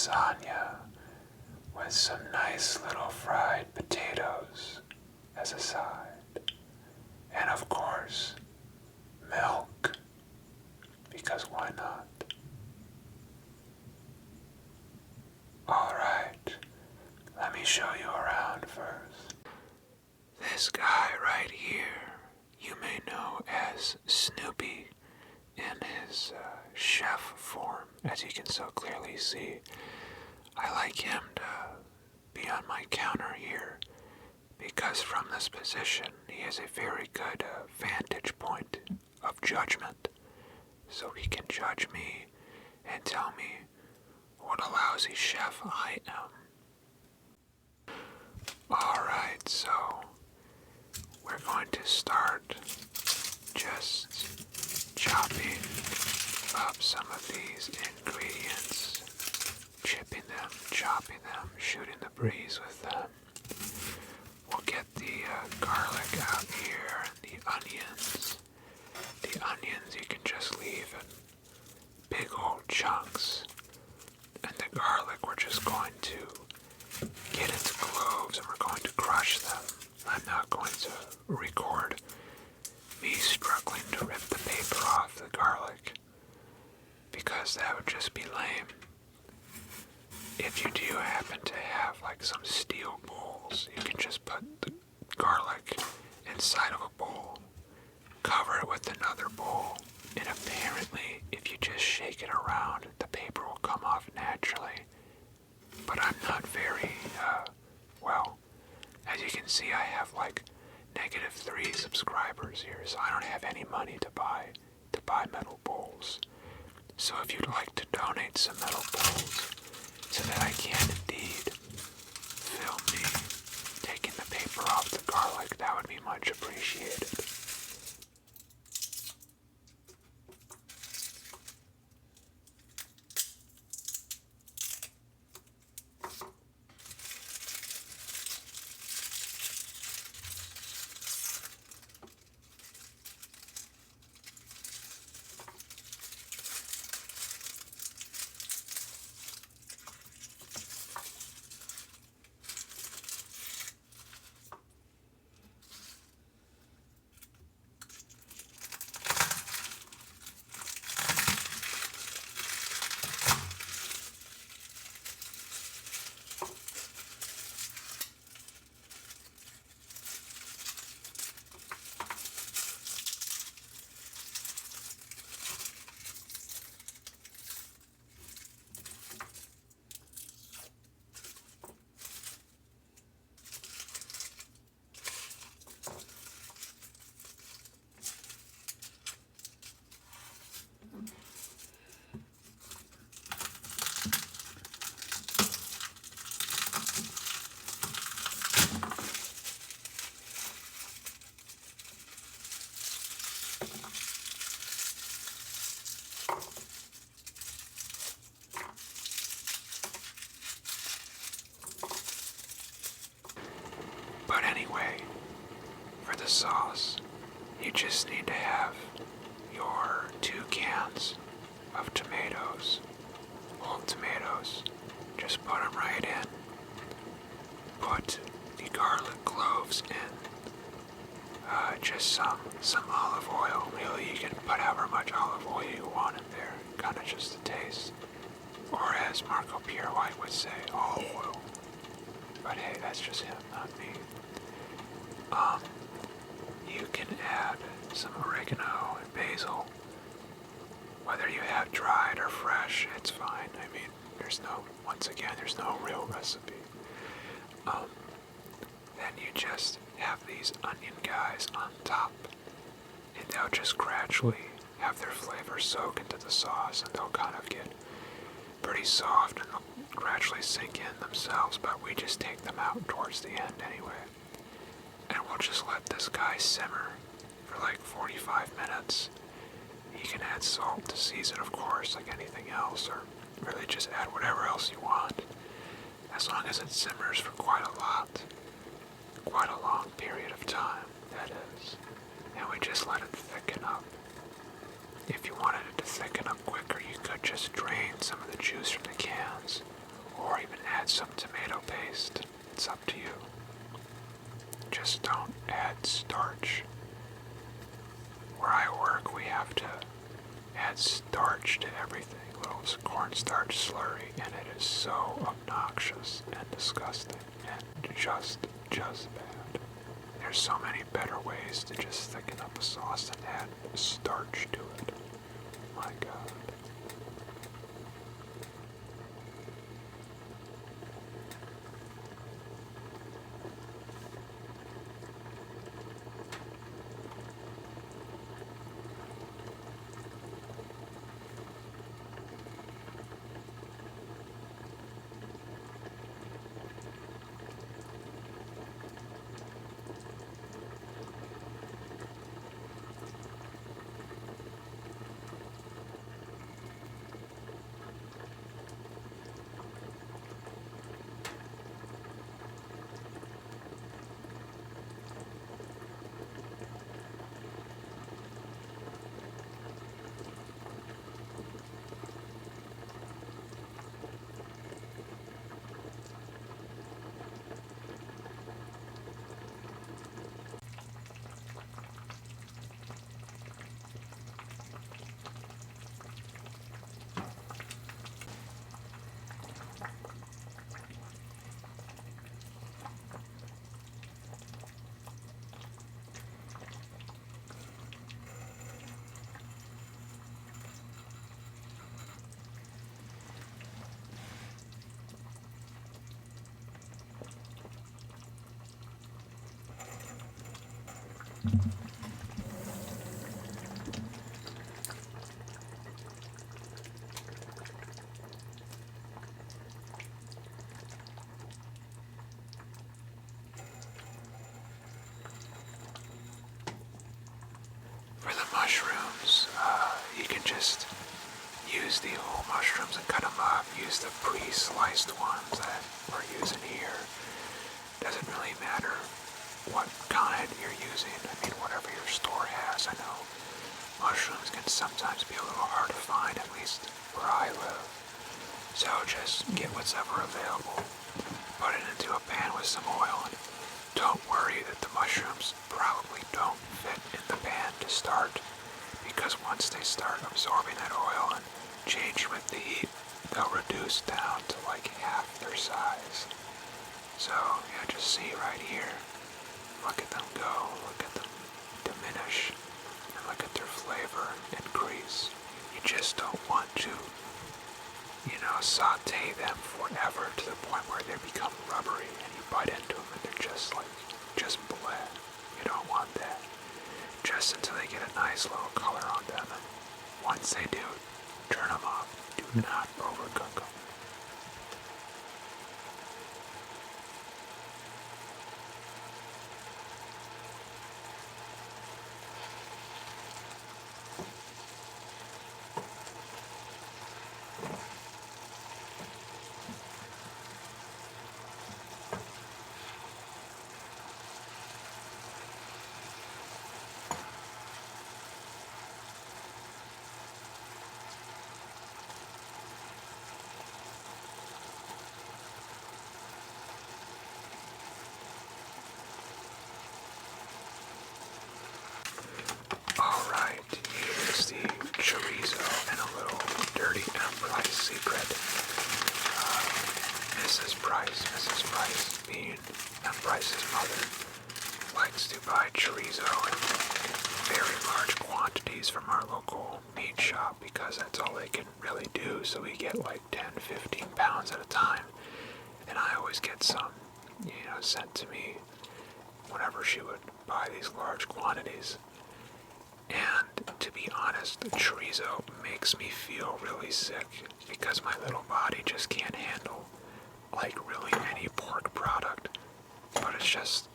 lasagna with some nice little fried potatoes as a side. And of course, milk, because why not? Alright, let me show you around first. This guy right here, you may know as Snoopy in his chef form, as you can so clearly see. I like him to be on my counter here because from this position he has a very good vantage point of judgment. So he can judge me and tell me what a lousy chef I am. Alright, so we're going to start just chopping up some of these ingredients, chipping them, chopping them, shooting the breeze with them. We'll get the garlic out here and the onions. The onions you can just leave in big old chunks. And the garlic we're just going to get into cloves and we're going to crush them. I'm not going to record me struggling to rip the paper off the garlic because that would just be lame. If you do happen to have like some steel bowls, you can just put the garlic inside of a bowl, cover it with another bowl, and apparently if you just shake it around, the paper will come off naturally. But I'm not very, well, as you can see I have like -3 subscribers here, so I don't have any money to buy metal bowls. So if you'd like to donate some metal bowls so that I can indeed film me taking the paper off the garlic, that would be much appreciated. But anyway, for the sauce, you just need to have your 2 cans of tomatoes, whole tomatoes. Just put them right in. Put the garlic cloves in. Just some olive oil. Really, you can put however much olive oil you want in there. Kind of just a taste. Or as Marco Pierre White would say, olive oil. But hey, that's just him, not me. You can add some oregano and basil. Whether you have dried or fresh, it's fine. I mean, once again, there's no real recipe. Then you just have these onion guys on top, and they'll just gradually have their flavor soak into the sauce, and they'll kind of get pretty soft, and they'll gradually sink in themselves, but we just take them out towards the end anyway. And we'll just let this guy simmer for like 45 minutes. You can add salt to season, of course, like anything else, or really just add whatever else you want, as long as it simmers for quite a long period of time, that is. And we just let it thicken up. If you wanted it to thicken up quicker, you could just drain some of the juice from the cans, or even add some tomato paste. It's up to you. Just don't add starch. Where I work, we have to add starch to everything. Little cornstarch slurry, and it is so obnoxious and disgusting and just bad. There's so many better ways to just thicken up a sauce and add starch to it. My God. For the mushrooms, you can just use the whole mushrooms and cut them up. Use the pre-sliced ones that we're using here. Doesn't really matter what kind you're using. I mean, whatever your store has. I know mushrooms can sometimes be a little hard to find, at least where I live. So just get what's ever available. Put it into a pan with some oil, and don't worry that the mushrooms probably don't fit in the pan to start, because once they start absorbing that oil and changing with the heat, they'll reduce down to like half their size. So, yeah, just see right here. Look at them go, look at them diminish, and look at their flavor increase. You just don't want to, saute them forever to the point where they become rubbery and you bite into them and they're just bleh. You don't want that. Just until they get a nice little color on them, and once they do, turn them off. Do not overcook them. Alright, here's the chorizo and a little dirty Price secret. Mrs. Price, being Price's mother, likes to buy chorizo in very large quantities from our local meat shop because that's all they can really do. So we get like 10, 15 pounds at a time. And I always get some, sent to me whenever she would buy these large quantities. And to be honest, chorizo makes me feel really sick because my little body just can't handle like really any pork product. But it's just,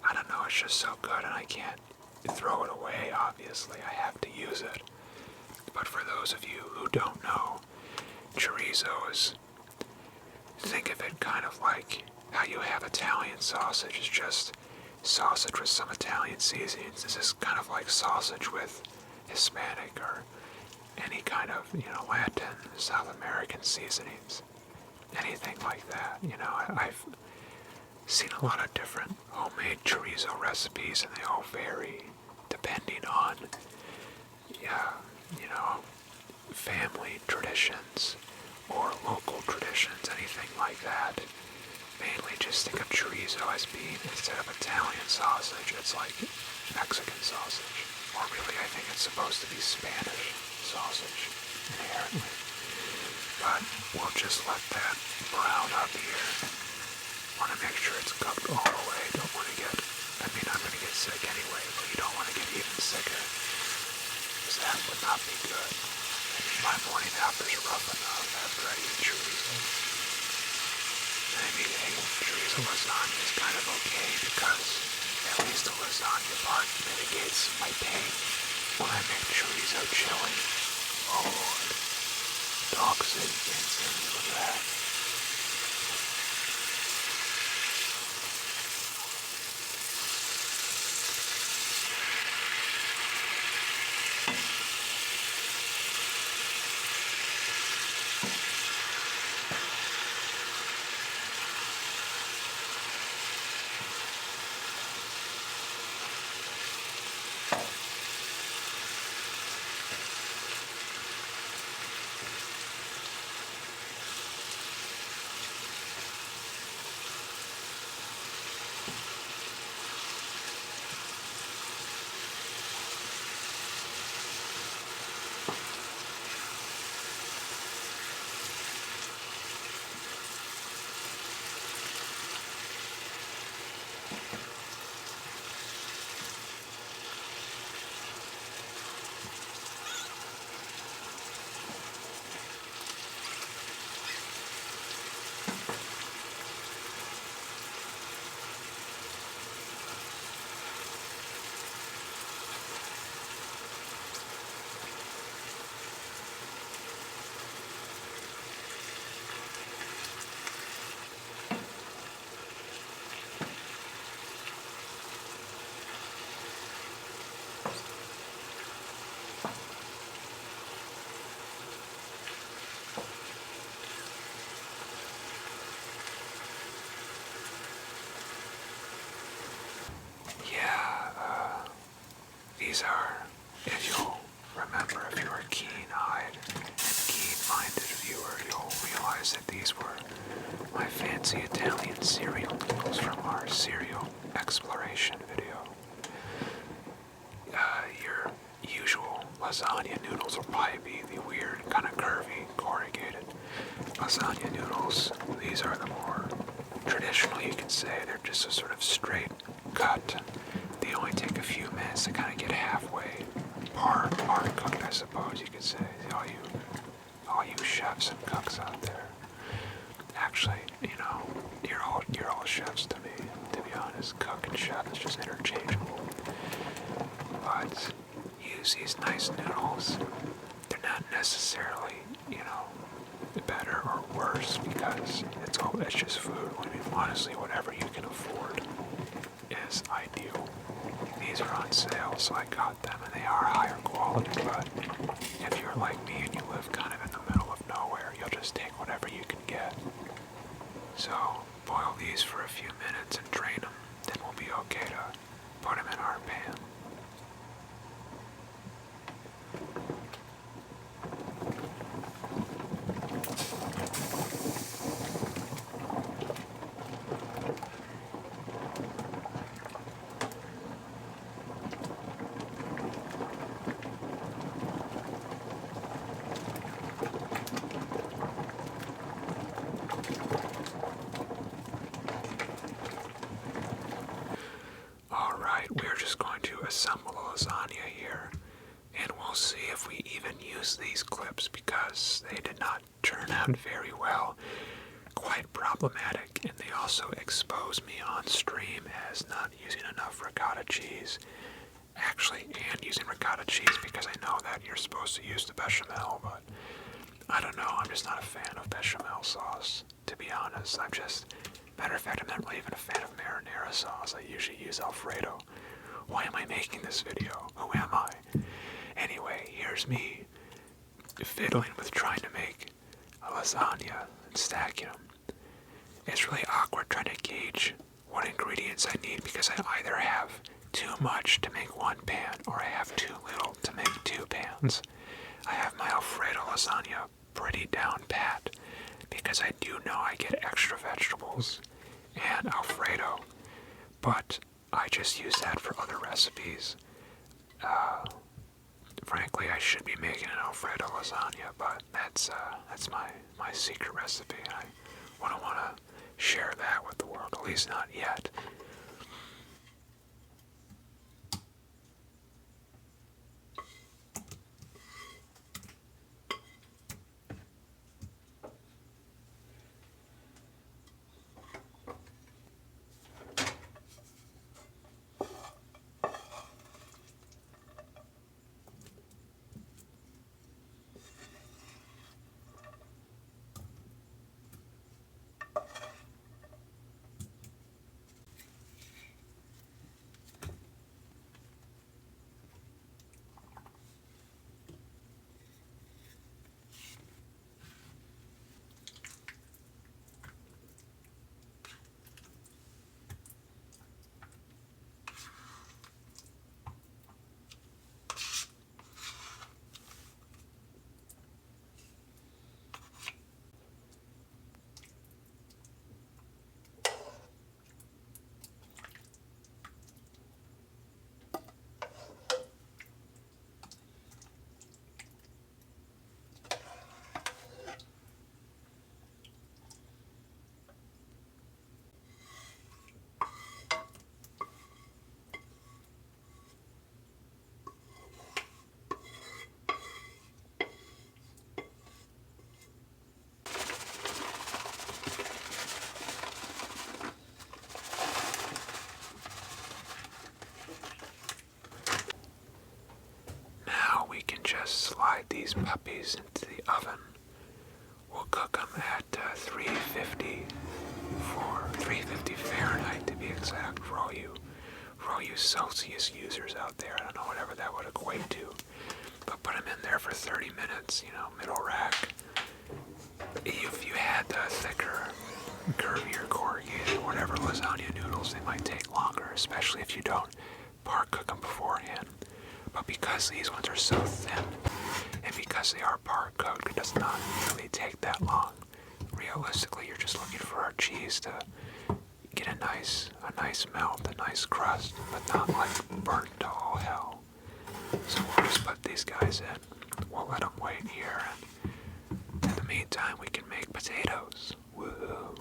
I don't know, it's just so good and I can't throw it away, obviously. I have to use it. But for those of you who don't know, chorizo is, think of it kind of like how you have Italian sausage. It's just sausage with some Italian seasonings. This is kind of like sausage with Hispanic or any kind of, Latin, South American seasonings. anything like that. You know, I've seen a lot of different homemade chorizo recipes, and they all vary depending on, yeah, you know, family traditions or local traditions, anything like that. Mainly just think of chorizo as being, instead of Italian sausage, it's like Mexican sausage. Or really, I think it's supposed to be Spanish sausage, inherently. But we'll just let that brown up here. Want to make sure it's cooked all the way. Don't want to get, I mean, I'm going to get sick anyway, but you don't want to get even sicker, because that would not be good. I mean, my morning after's rough enough after I eat chorizo. I mean, chorizo lasagna is kind of okay because at least the lasagna part mitigates my pain when I make chorizo chili. Oh Lord. Dogs and things, look at that. These are, if you'll remember, if you're a keen-eyed and keen-minded viewer, you'll realize that these were my fancy Italian cereal noodles from our cereal exploration video. Your usual lasagna noodles will probably be the weird, kind of curvy, corrugated lasagna noodles. These are the more traditional, you can say. They're just a sort of straight cut. They only take a few minutes to kind of get halfway par cooked, I suppose you could say. All you chefs and cooks out there. Actually, you know, you're all chefs to me. To be honest, cook and chef is just interchangeable. But use these nice noodles. They're not necessarily, you know, better or worse because it's just food. I mean, honestly, whatever you can afford is ideal. These are on sale, so I got them, and they are higher quality, but if you're like me and you live kind of in the middle of nowhere, you'll just take whatever you can get. So, boil these for a few minutes and drain them, then we'll be okay to put them in our pan. We're just going to assemble a lasagna here, and we'll see if we even use these clips because they did not turn out very well. Quite problematic, and they also expose me on stream as not using enough ricotta cheese. Actually, and using ricotta cheese because I know that you're supposed to use the bechamel, but I don't know, I'm just not a fan of bechamel sauce, to be honest. Matter of fact, I'm not really even a fan of marinara sauce. I usually use Alfredo. Why am I making this video? Who am I? Anyway, here's me fiddling with trying to make a lasagna and stacking them. It's really awkward trying to gauge what ingredients I need because I either have too much to make one pan or I have too little to make two pans. I have my Alfredo lasagna pretty down pat because I do know I get extra vegetables and Alfredo, but I just use that for other recipes. Frankly, I should be making an Alfredo lasagna, but that's my secret recipe. I wouldn't want to share that with the world, at least not yet. Just slide these puppies into the oven. We'll cook them at 350 Fahrenheit to be exact for all you Celsius users out there. I don't know whatever that would equate to, but put them in there for 30 minutes. Middle rack. If you had the thicker, curvier, corrugated, whatever lasagna noodles, they might take longer, especially if you don't par cook them beforehand. But because these ones are so thin, and because they are par cooked, it does not really take that long. Realistically, you're just looking for our cheese to get a nice melt, a nice crust, but not like burnt to all hell. So we'll just put these guys in. We'll let them wait here, and in the meantime, we can make potatoes. Woo!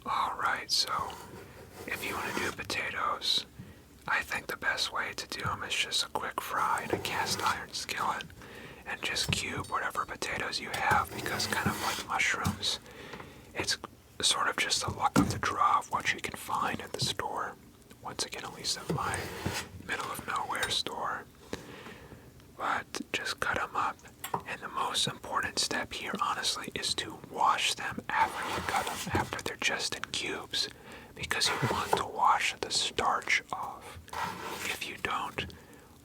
Alright, so if you want to do potatoes, I think the best way to do them is just a quick fry in a cast iron skillet and just cube whatever potatoes you have, because kind of like mushrooms, it's sort of just the luck of the draw of what you can find at the store. Once again, at least at my middle of nowhere store. But just cut them up. And the most important step here, honestly, is to wash them after you cut them, after they're just in cubes, because you want to wash the starch off. If you don't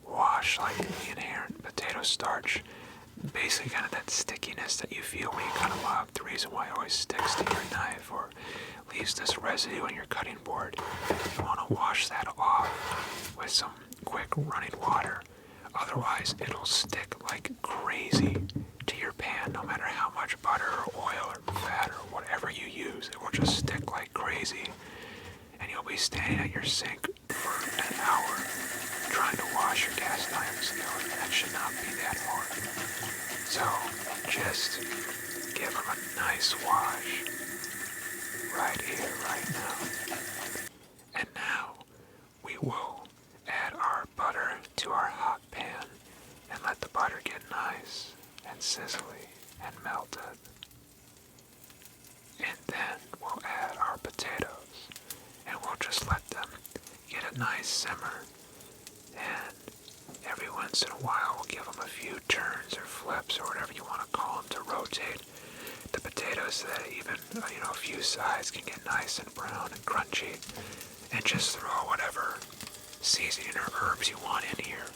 wash like the inherent potato starch, basically kind of that stickiness that you feel when you cut them up, the reason why it always sticks to your knife or leaves this residue on your cutting board, you want to wash that off with some quick running water. Otherwise, it'll stick like crazy to your pan, no matter how much butter or oil or fat or whatever you use. It will just stick like crazy, and you'll be standing at your sink for an hour trying to wash your cast iron skillet. That should not be that hard. So, just give them a nice wash right here, right now. And now, we will add our butter to our hot pan and let the butter get nice and sizzly and melted. And then we'll add our potatoes and we'll just let them get a nice simmer. And every once in a while we'll give them a few turns or flips or whatever you want to call them to rotate the potatoes so that even a few sides can get nice and brown and crunchy. And just throw whatever seasoning or herbs you want in here.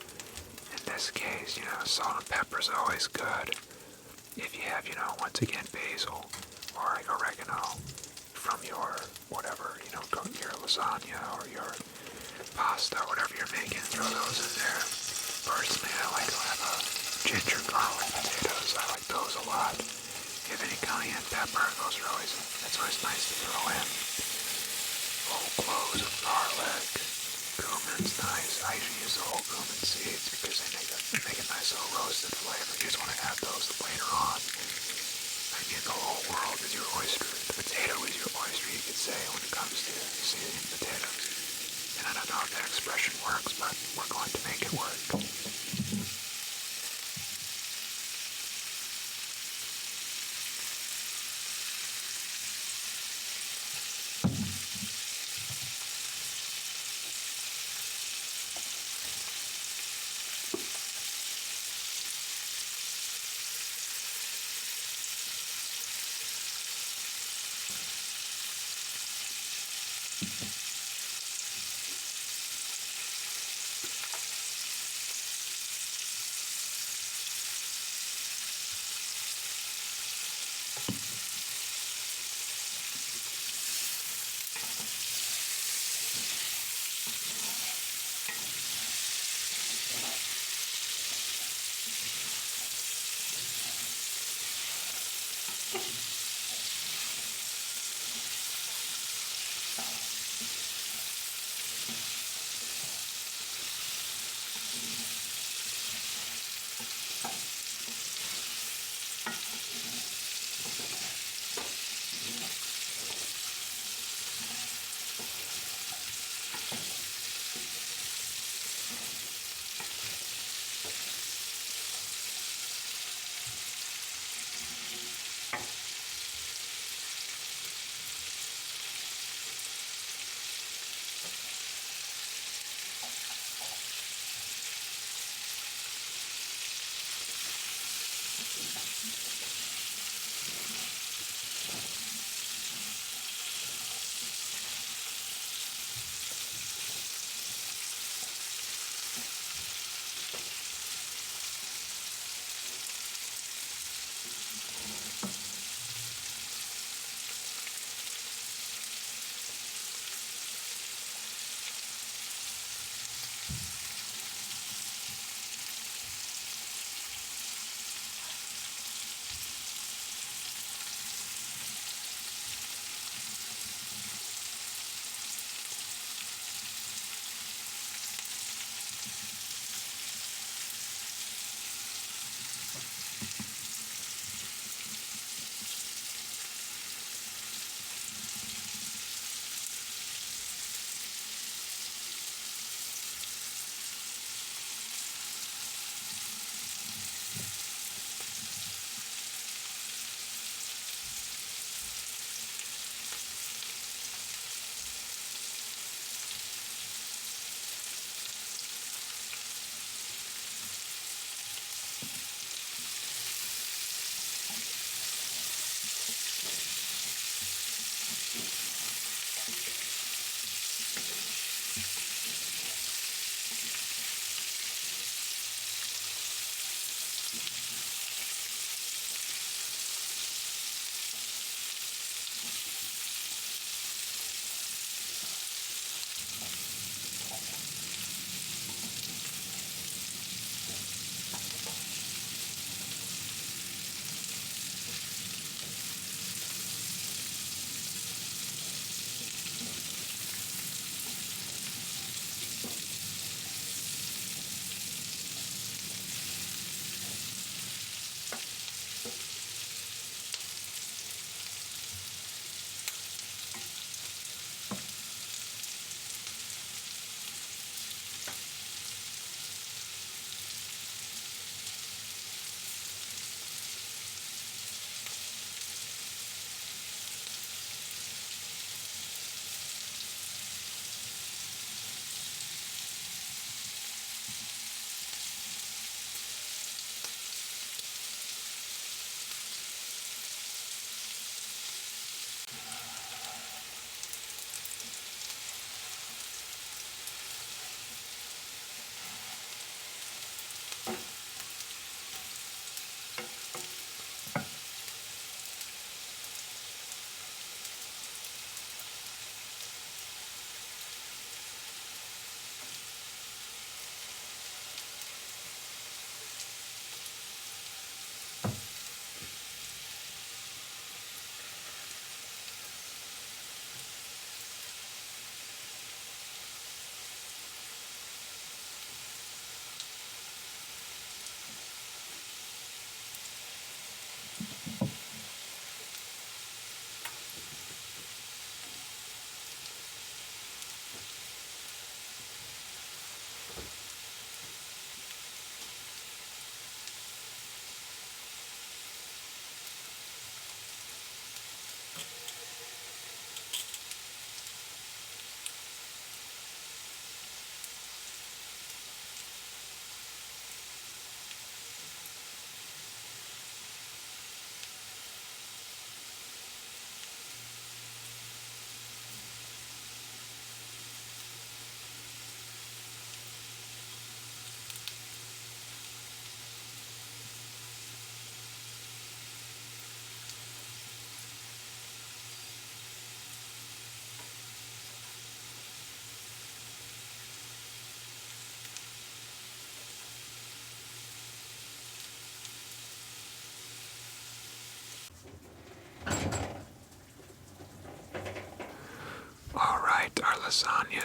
In this case, salt and pepper is always good. If you have, once again, basil or like oregano from your whatever, your lasagna or your pasta, whatever you're making, throw those in there. Personally, I like to have ginger garlic potatoes. I like those a lot. If you have any cayenne pepper, that's always nice to throw in. Whole cloves of garlic. Cumin's nice. I usually use the whole cumin seeds because they make a nice little roasted flavor. You just want to add those later on. I mean, the whole world is your oyster. The potato is your oyster, you could say, when it comes to seasoning potatoes. And I don't know if that expression works, but we're going to make it work.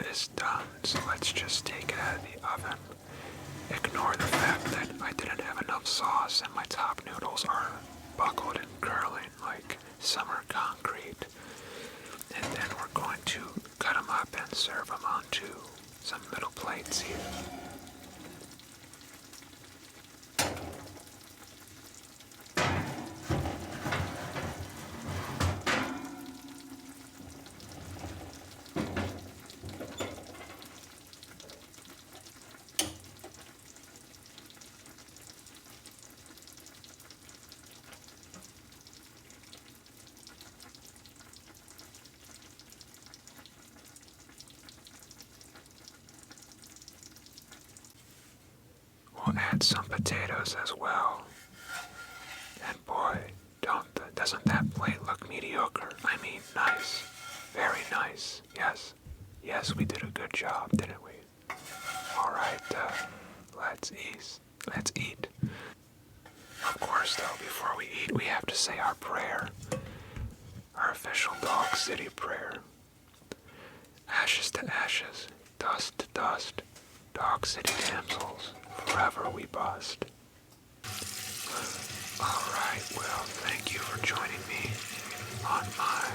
is done, so let's just take it out of the oven. Ignore the fact that I didn't have enough sauce and my top noodles are buckled and curling like summer concrete. And then we're going to cut them up and serve them onto some middle plates here. We'll add some potatoes as well. And boy, doesn't that plate look mediocre? I mean, nice. Very nice. Yes. Yes, we did a good job, didn't we? Alright, let's eat. Let's eat. Of course, though, before we eat, we have to say our prayer. Our official Dog City prayer. Ashes to ashes, dust to dust, Dog City damsels, forever we bust. Alright, well, thank you for joining me on my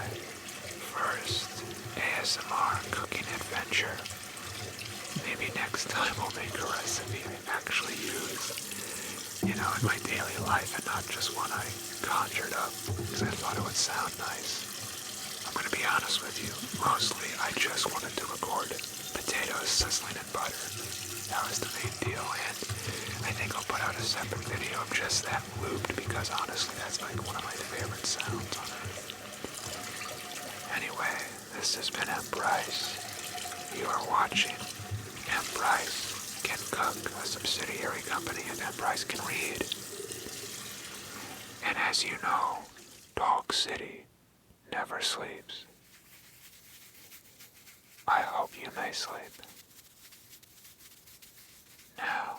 first ASMR cooking adventure. Maybe next time we'll make a recipe I actually use, in my daily life and not just one I conjured up because I thought it would sound nice. I'm gonna be honest with you, mostly I just wanted to record potatoes sizzling in butter. That was the main deal, and I think I'll put out a separate video of just that looped because honestly that's like one of my favorite sounds on earth. Anyway, this has been M. Bryce. You are watching M. Bryce Can Cook, a subsidiary company of M. Bryce Can Read. And as you know, Dog City never sleeps. I hope you may sleep. Now.